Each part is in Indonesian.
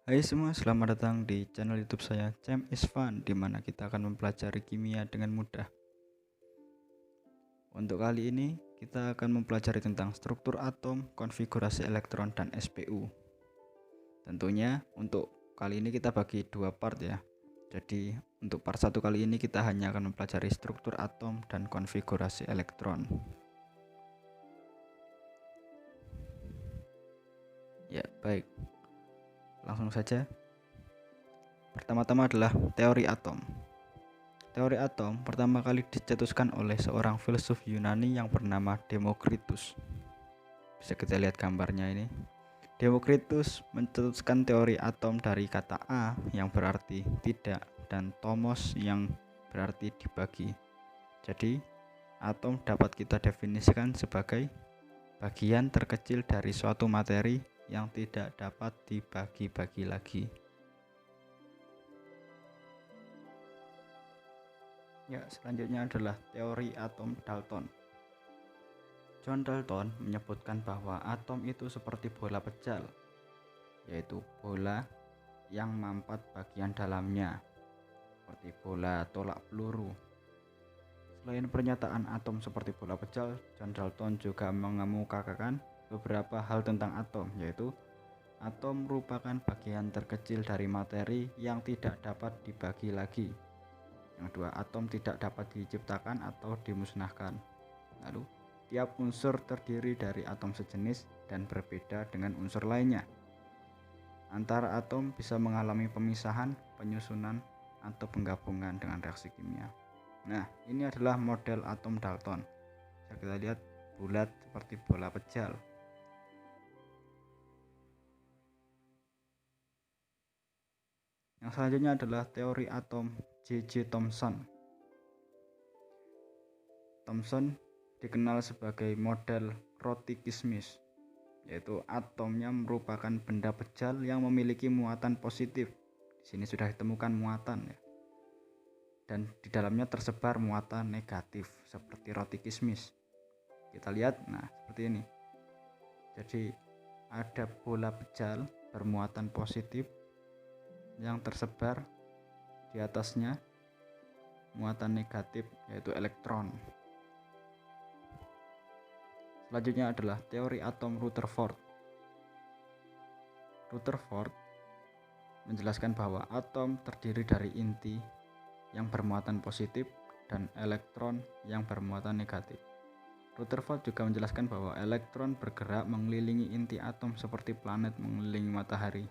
Hai semua, selamat datang di channel YouTube saya, Chem is Fun, di mana kita akan mempelajari kimia dengan mudah. Untuk kali ini, kita akan mempelajari tentang struktur atom, konfigurasi elektron, dan SPU. Tentunya, untuk kali ini kita bagi dua part ya. Jadi, untuk part 1 kali ini kita hanya akan mempelajari struktur atom dan konfigurasi elektron. Ya, baik. Langsung saja. Pertama-tama adalah teori atom. Teori atom pertama kali dicetuskan oleh seorang filsuf Yunani yang bernama Demokritus. Bisa kita lihat gambarnya ini. Demokritus mencetuskan teori atom dari kata A yang berarti tidak dan tomos yang berarti dibagi. Jadi, atom dapat kita definisikan sebagai bagian terkecil dari suatu materi yang tidak dapat dibagi-bagi lagi. Ya, selanjutnya adalah teori atom Dalton. John Dalton menyebutkan bahwa atom itu seperti bola pecal, yaitu bola yang mampat bagian dalamnya, seperti bola tolak peluru. Selain pernyataan atom seperti bola pecal, John Dalton juga mengemukakan beberapa hal tentang atom, yaitu atom merupakan bagian terkecil dari materi yang tidak dapat dibagi lagi. Yang kedua, atom tidak dapat diciptakan atau dimusnahkan. Lalu, tiap unsur terdiri dari atom sejenis dan berbeda dengan unsur lainnya. Antara atom bisa mengalami pemisahan, penyusunan, atau penggabungan dengan reaksi kimia. Nah, ini adalah model atom Dalton. Bisa kita lihat bulat seperti bola pecal. Yang selanjutnya adalah teori atom J.J. Thomson. Thomson dikenal sebagai model roti kismis, yaitu atomnya merupakan benda pecal yang memiliki muatan positif. Di sini sudah ditemukan muatan ya. Dan di dalamnya tersebar muatan negatif seperti roti kismis. Kita lihat, nah seperti ini. Jadi ada bola pecal bermuatan positif yang tersebar di atasnya muatan negatif, yaitu elektron. Selanjutnya adalah teori atom Rutherford. Rutherford menjelaskan bahwa atom terdiri dari inti yang bermuatan positif dan elektron yang bermuatan negatif. Rutherford juga menjelaskan bahwa elektron bergerak mengelilingi inti atom seperti planet mengelilingi matahari.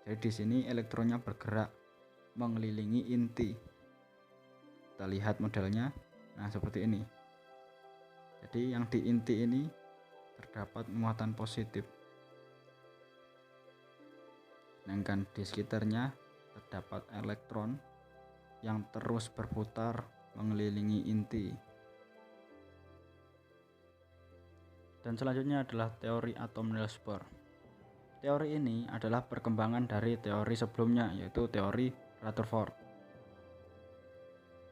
Jadi di sini elektronnya bergerak mengelilingi inti. Kita lihat modelnya. Nah, seperti ini. Jadi yang di inti ini terdapat muatan positif. Sedangkan di sekitarnya terdapat elektron yang terus berputar mengelilingi inti. Dan selanjutnya adalah teori atom Niels Bohr. Teori ini adalah perkembangan dari teori sebelumnya, yaitu teori Rutherford.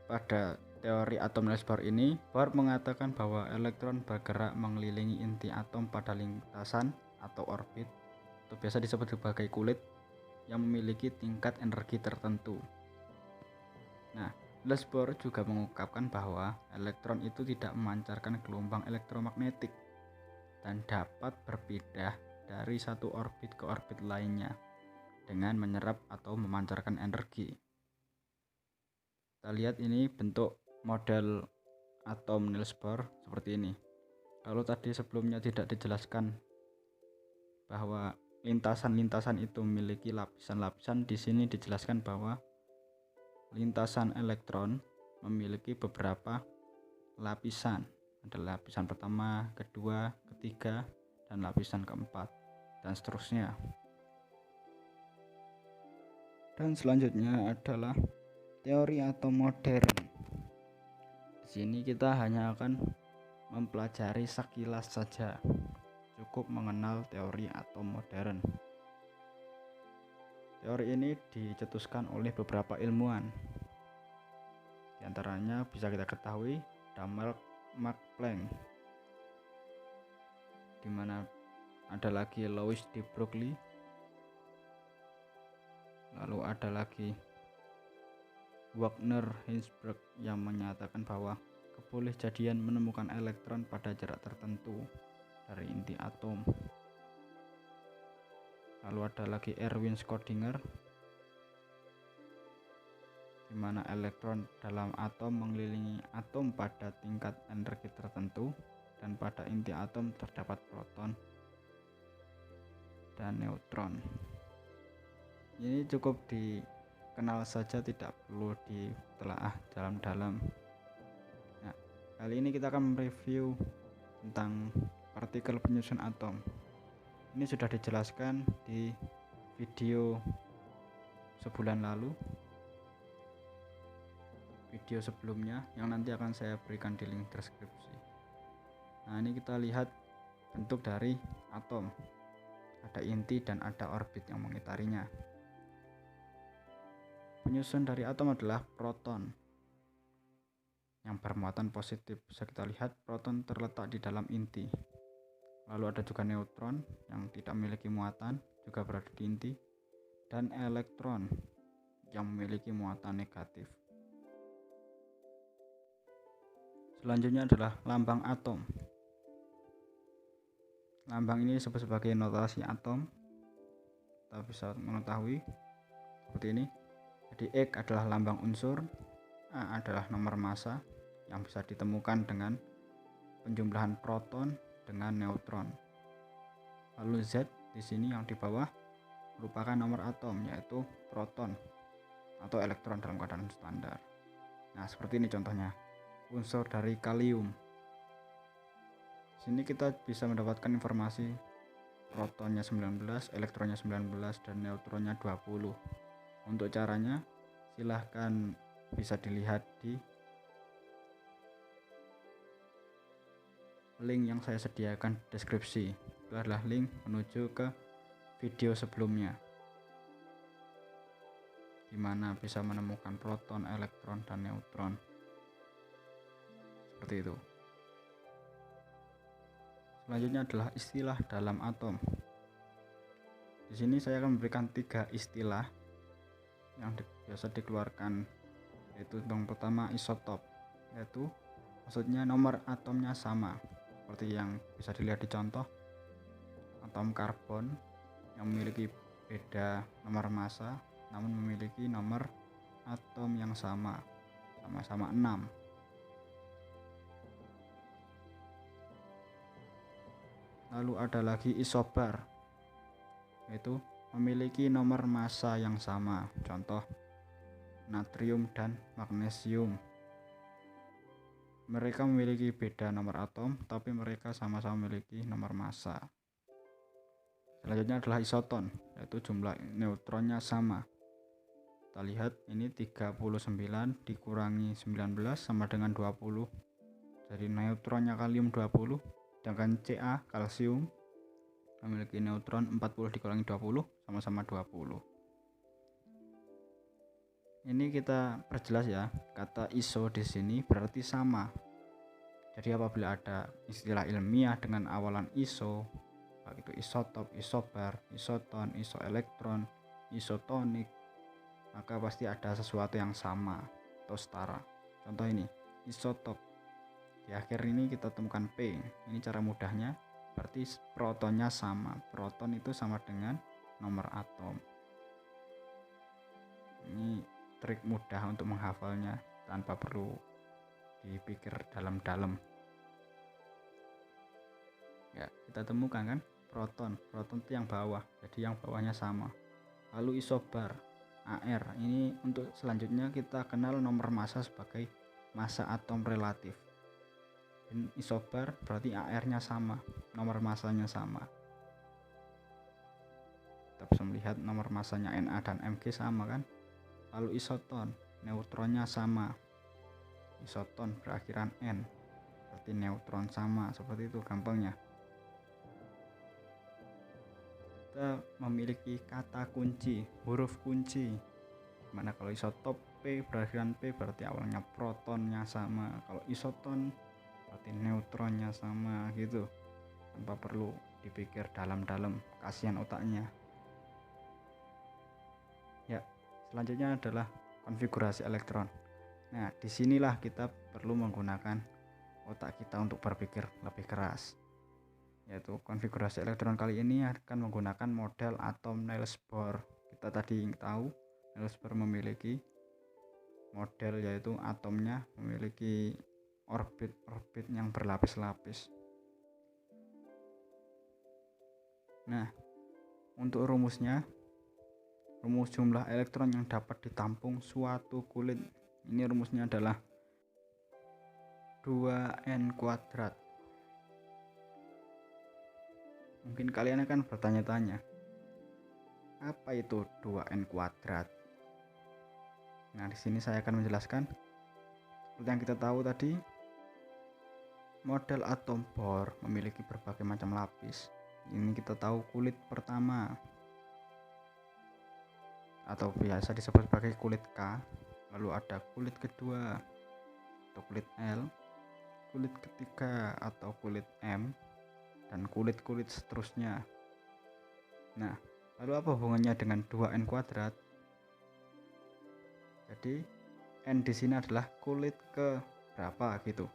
Pada teori atom Niels Bohr ini, Bohr mengatakan bahwa elektron bergerak mengelilingi inti atom pada lintasan atau orbit, atau biasa disebut sebagai kulit, yang memiliki tingkat energi tertentu. Nah, Niels Bohr juga mengungkapkan bahwa elektron itu tidak memancarkan gelombang elektromagnetik dan dapat berpindah dari satu orbit ke orbit lainnya dengan menyerap atau memancarkan energi. Kita lihat ini bentuk model atom Niels Bohr seperti ini. Kalau tadi sebelumnya tidak dijelaskan bahwa lintasan-lintasan itu memiliki lapisan-lapisan, di sini dijelaskan bahwa lintasan elektron memiliki beberapa lapisan. Ada lapisan pertama, kedua, ketiga, dan lapisan keempat, dan seterusnya. Dan selanjutnya adalah teori atom modern. Di sini kita hanya akan mempelajari sekilas saja. Cukup mengenal teori atom modern. Teori ini dicetuskan oleh beberapa ilmuwan. Di antaranya bisa kita ketahui ada Max Planck, di mana ada lagi Louis de Broglie, Lalu ada lagi Wagner Heisenberg yang menyatakan bahwa kebolehjadian menemukan elektron pada jarak tertentu dari inti atom. Lalu ada lagi Erwin Schrödinger di mana elektron dalam atom mengelilingi atom pada tingkat energi tertentu dan pada inti atom terdapat proton dan neutron. Ini cukup dikenal saja, tidak perlu ditelaah dalam-dalam. Nah, kali ini kita akan mereview tentang partikel penyusun atom. Ini sudah dijelaskan di video sebulan lalu, video sebelumnya yang nanti akan saya berikan di link deskripsi. Nah, ini kita lihat bentuk dari atom. Ada inti dan ada orbit yang mengitarinya. Penyusun dari atom adalah proton yang bermuatan positif. Bisa kita lihat proton terletak di dalam inti. Lalu ada juga neutron yang tidak memiliki muatan, juga berada di inti, dan elektron yang memiliki muatan negatif. Selanjutnya adalah lambang atom. Lambang ini disebut sebagai notasi atom. Kita bisa mengetahui seperti ini. Jadi X adalah lambang unsur, A adalah nomor massa yang bisa ditemukan dengan penjumlahan proton dengan neutron. Lalu Z di sini yang di bawah merupakan nomor atom, yaitu proton atau elektron dalam keadaan standar. Nah, seperti ini contohnya. Unsur dari kalium. Sini kita bisa mendapatkan informasi protonnya 19, elektronnya 19 dan neutronnya 20. Untuk caranya silahkan bisa dilihat di link yang saya sediakan di deskripsi. Itu adalah link menuju ke video sebelumnya, di mana bisa menemukan proton, elektron, dan neutron. Seperti itu. Selanjutnya adalah istilah dalam atom. Di sini saya akan memberikan 3 istilah yang biasa dikeluarkan, yaitu yang pertama isotop, yaitu maksudnya nomor atomnya sama, seperti yang bisa dilihat di contoh atom karbon yang memiliki beda nomor massa namun memiliki nomor atom yang sama-sama 6. Lalu ada lagi isobar, yaitu memiliki nomor massa yang sama, contoh natrium dan magnesium. Mereka memiliki beda nomor atom, tapi mereka sama-sama memiliki nomor massa. Selanjutnya adalah isoton, yaitu jumlah neutronnya sama. Kita lihat ini 39 dikurangi 19 sama dengan 20. Jadi neutronnya kalium 20, sedangkan Ca kalsium memiliki neutron 40 dikurangi 20 sama-sama 20. Ini kita perjelas ya, kata iso di sini berarti sama. Jadi apabila ada istilah ilmiah dengan awalan iso, baik itu isotop, isobar, isoton, isoelektron, isotonik, maka pasti ada sesuatu yang sama atau setara. Contoh ini, isotop. Di akhir ini kita temukan P. Ini cara mudahnya, berarti protonnya sama. Proton itu sama dengan nomor atom. Ini trik mudah untuk menghafalnya tanpa perlu dipikir dalam-dalam. Ya, kita temukan kan proton itu yang bawah, jadi yang bawahnya sama. Lalu isobar, AR. Ini untuk selanjutnya kita kenal nomor massa sebagai massa atom relatif. Dan isobar berarti AR-nya sama, nomor massanya sama. Kita bisa melihat nomor massanya Na dan Mg sama kan. Lalu isoton, neutronnya sama. Isoton berakhiran N, berarti neutron sama. Seperti itu gampangnya. Kita memiliki kata kunci, huruf kunci. Mana kalau isotop P berakhiran P berarti awalnya protonnya sama. Kalau isoton berarti neutronnya sama gitu, tanpa perlu dipikir dalam-dalam, kasihan otaknya. Ya, Selanjutnya adalah konfigurasi elektron. Nah, disinilah kita perlu menggunakan otak kita untuk berpikir lebih keras. Yaitu konfigurasi elektron kali ini akan menggunakan model atom Niels Bohr. Kita tadi tahu Niels Bohr memiliki model yaitu atomnya memiliki orbit yang berlapis-lapis. Nah, untuk rumusnya, rumus jumlah elektron yang dapat ditampung suatu kulit, ini rumusnya adalah 2n². Mungkin kalian akan bertanya-tanya, apa itu 2n²? Nah, di sini saya akan menjelaskan. Seperti yang kita tahu tadi, model atom Bohr memiliki berbagai macam lapis. Ini kita tahu kulit pertama atau biasa disebut sebagai kulit K, lalu ada kulit kedua atau kulit L, kulit ketiga atau kulit M, dan kulit-kulit seterusnya. Nah, lalu apa hubungannya dengan 2n²? Jadi n di sini adalah kulit ke berapa gitu.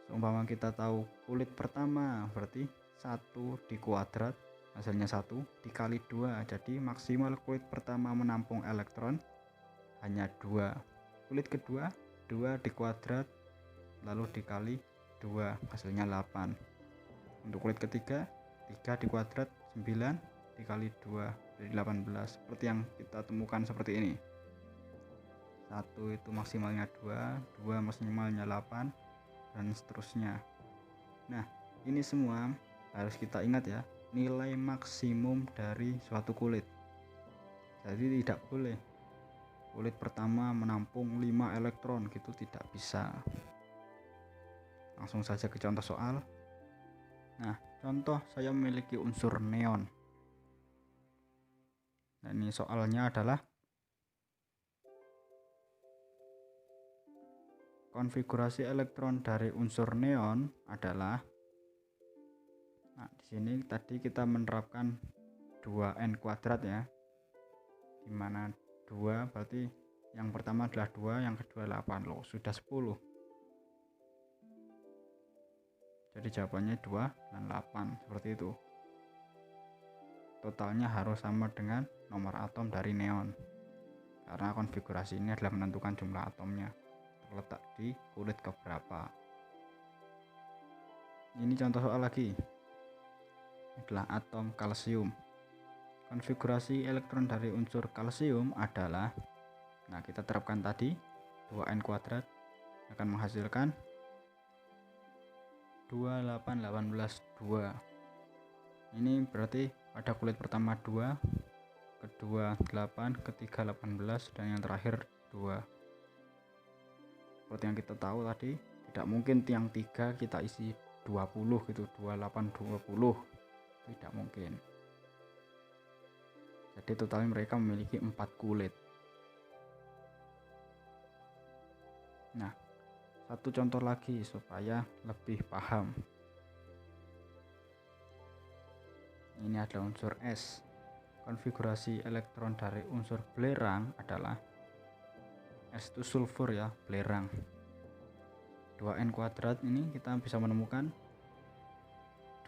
Seumpama kita tahu kulit pertama berarti 1 di kuadrat, hasilnya 1 dikali 2, jadi maksimal kulit pertama menampung elektron hanya 2. Kulit kedua 2 di kuadrat lalu dikali 2, hasilnya 8. Untuk kulit ketiga 3 di kuadrat 9 dikali 2 jadi 18. Seperti yang kita temukan seperti ini. 1 itu maksimalnya 2, 2 maksimalnya 8, dan seterusnya. Nah, ini semua harus kita ingat ya, nilai maksimum dari suatu kulit. Jadi tidak boleh kulit pertama menampung 5 elektron gitu, tidak bisa. Langsung saja ke contoh soal. Nah, contoh saya memiliki unsur neon. Nah, ini soalnya adalah konfigurasi elektron dari unsur neon adalah, nah di sini tadi kita menerapkan 2n² ya, dimana 2 berarti yang pertama adalah 2, yang kedua 8, loh sudah 10. Jadi jawabannya 2 dan 8, seperti itu. Totalnya harus sama dengan nomor atom dari neon, karena konfigurasi ini adalah menentukan jumlah atomnya terletak di kulit keberapa. Ini contoh soal lagi, adalah atom kalsium. Konfigurasi elektron dari unsur kalsium adalah, nah kita terapkan tadi 2n² akan menghasilkan 2, 8, 18, 2. Ini berarti pada kulit pertama 2, kedua 8, ketiga 18, dan yang terakhir 2. Seperti yang kita tahu tadi, tidak mungkin tiang 3 kita isi 20 gitu, 28, 20, tidak mungkin. Jadi totalnya mereka memiliki 4 kulit. Nah, satu contoh lagi supaya lebih paham. Ini adalah unsur S. Konfigurasi elektron dari unsur belerang adalah S itu sulfur ya, belerang. 2n² ini kita bisa menemukan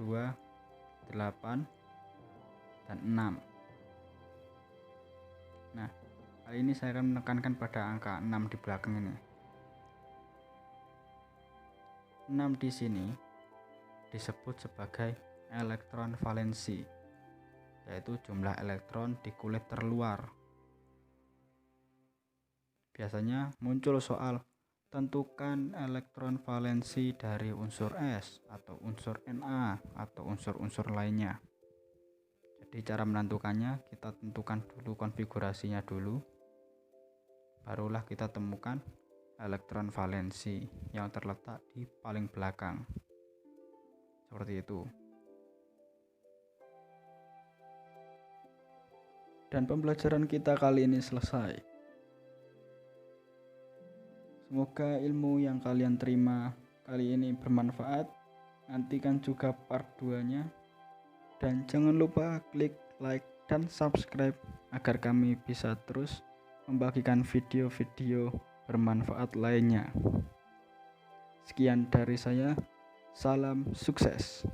2, 8, dan 6. Nah, kali ini saya akan menekankan pada angka 6 di belakang ini. 6 di sini disebut sebagai elektron valensi, yaitu jumlah elektron di kulit terluar. Biasanya muncul soal tentukan elektron valensi dari unsur S atau unsur Na atau unsur-unsur lainnya. Jadi cara menentukannya, kita tentukan dulu konfigurasinya dulu, barulah kita temukan elektron valensi yang terletak di paling belakang. Seperti itu. Dan pembelajaran kita kali ini selesai. Semoga ilmu yang kalian terima kali ini bermanfaat. Nantikan juga part 2-nya. Dan jangan lupa klik like dan subscribe agar kami bisa terus membagikan video-video bermanfaat lainnya. Sekian dari saya, salam sukses.